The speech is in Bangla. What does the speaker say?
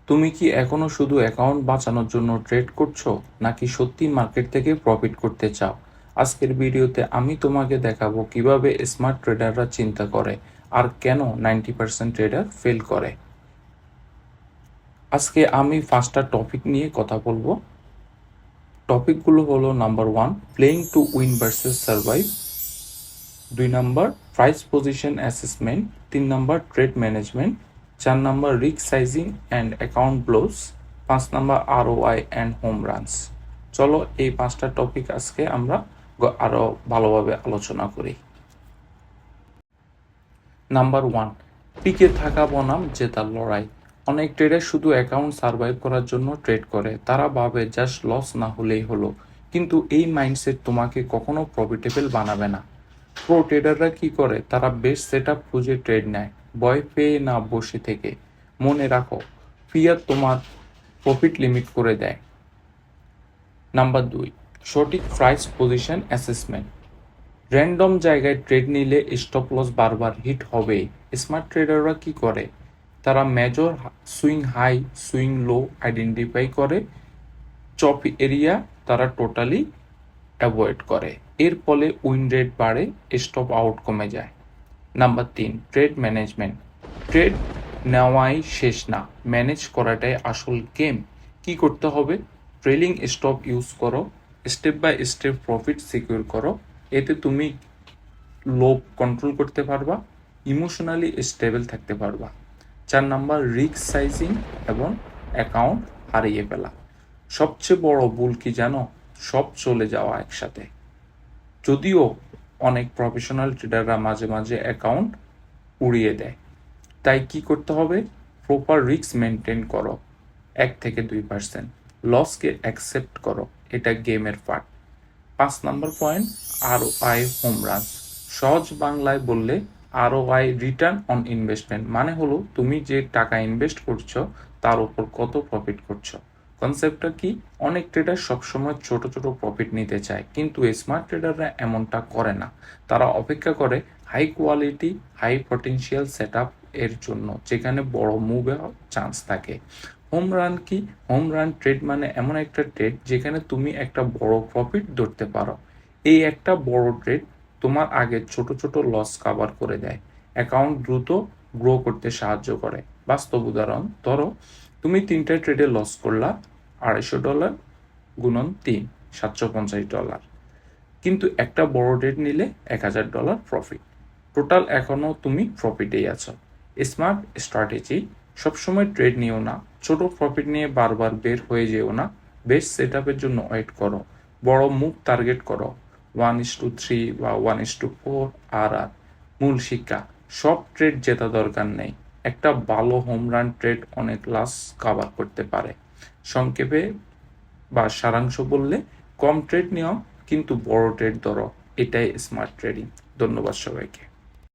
তুমি কি এখনো শুধু অ্যাকাউন্ট বাঁচানোর জন্য ট্রেড করছো, নাকি সত্যি মার্কেট থেকে প্রফিট করতে চাও? আজকের ভিডিওতে আমি তোমাকে দেখাবো কিভাবে স্মার্ট ট্রেডাররা চিন্তা করে আর কেন 90% ট্রেডার ফেল করে। আজকে আমি 5টা টপিক নিয়ে কথা বলবো। টপিকগুলো হলো: number 1, playing to win versus survive; 2 number, price position assessment; 3 number, trade management; 4 number, risk sizing and account blows; 5 number, ROI and home runs. চলো এই 5টা টপিক আজকে আমরা আরো ভালোভাবে আলোচনা করি। নাম্বার 1, টিকে থাকা বনাম জেতার লড়াই। অনেক ট্রেডার শুধু অ্যাকাউন্ট সার্ভাইভ করার জন্য ট্রেড করে। তারা ভাবে জাস্ট লস না হলেই হলো, কিন্তু এই মাইন্ডসেট তোমাকে কখনো প্রফিটেবল বানাবে না। প্রো ট্রেডাররা কি করে? তারা বেস্ট সেটআপ খুঁজে ট্রেড নেয়, ভয় পেয়ে না, বসে থেকে। মনে রাখো, ফিয়ার তোমার প্রফিট লিমিট করে দেয়। নাম্বার 2, সঠিক প্রাইস পজিশন অ্যাসেসমেন্ট। র্যান্ডম জায়গায় ট্রেড নিলে স্টপ লস বারবার হিট হবেই। স্মার্ট ট্রেডাররা কি করে? তারা major swing high, swing low identify করে। চপ এরিয়া তারা টোটালি অ্যাভয়েড করে। এর ফলে উইন রেট বাড়ে, স্টপ আউট কমে যায়। Number 3, trade management. ট্রেড নেওয়াই শেষ না, ম্যানেজ করাটাই আসল গেম। কি করতে হবে? ট্রেলিং স্টপ ইউজ করো, step by step profit secure করো। এতে তুমি লোভ কন্ট্রোল করতে পারবা, ইমোশনালি স্টেবল থাকতে পারবা। 4 নাম্বার, রিস্ক সাইজিং এবং অ্যাকাউন্ট হারিয়ে ফেলা। সবচেয়ে বড় ভুল কি জানো? সব চলে যাওয়া একসাথে। যদিও অনেক প্রফেশনাল ট্রেডাররা মাঝে মাঝে অ্যাকাউন্ট উড়িয়ে দেয়। তাই কি করতে হবে? প্রপার রিস্ক মেনটেন করো, 1 থেকে 2%। লসকে অ্যাকসেপ্ট করো, এটা গেমের part. 5 number point, ROI home run. সহজ বাংলায় বললে আরওআই, রিটার্ন অন ইনভেস্টমেন্ট, মানে হলো তুমি যে টাকা ইনভেস্ট করছো তার উপর কত প্রফিট করছো। কনসেপ্টটা কি? অনেক ট্রেডার সবসময় ছোট ছোট প্রফিট নিতে চায়, কিন্তু স্মার্ট ট্রেডাররা এমনটা করে না। তারা অপেক্ষা করে high quality, high potential set এর জন্য, যেখানে বড় মুভে চান্স থাকে। হোম রান কি? হোম রান ট্রেড মানে এমন একটা ট্রেড যেখানে তুমি একটা বড় প্রফিট ধরতে পারো। এই একটা বড় ট্রেড তোমার আগে ছোট ছোট লস কভার করে দেয়, অ্যাকাউন্ট দ্রুত গ্রো করতে সাহায্য করে। বাস্তব উদাহরণ, ধরো তুমি 3টা ট্রেডে লস করলা, $250 গুণন 3, $750। কিন্তু একটা বড় ট্রেড নিলে $1000 প্রফিট, টোটাল এখনো তুমি প্রফিটেই আছো। স্মার্ট স্ট্র্যাটেজি: সবসময় ট্রেড নিও না, ছোট প্রফিট নিয়ে বারবার বের হয়ে যেও না। বেস্ট সেট আপের জন্য ওয়েট করো, বড় মুভ টার্গেট করো, 1:3 বা 1:4 আর। মূল শিক্ষা: সব ট্রেড জেতা দরকার নেই, একটা ভালো হোম রান ট্রেড অনেক লস কভার করতে পারে। সংক্ষেপে বা সারাংশ বললে, কম ট্রেড নিও কিন্তু বড় ট্রেড ধরো, এটাই স্মার্ট ট্রেডিং। ধন্যবাদ সবাইকে।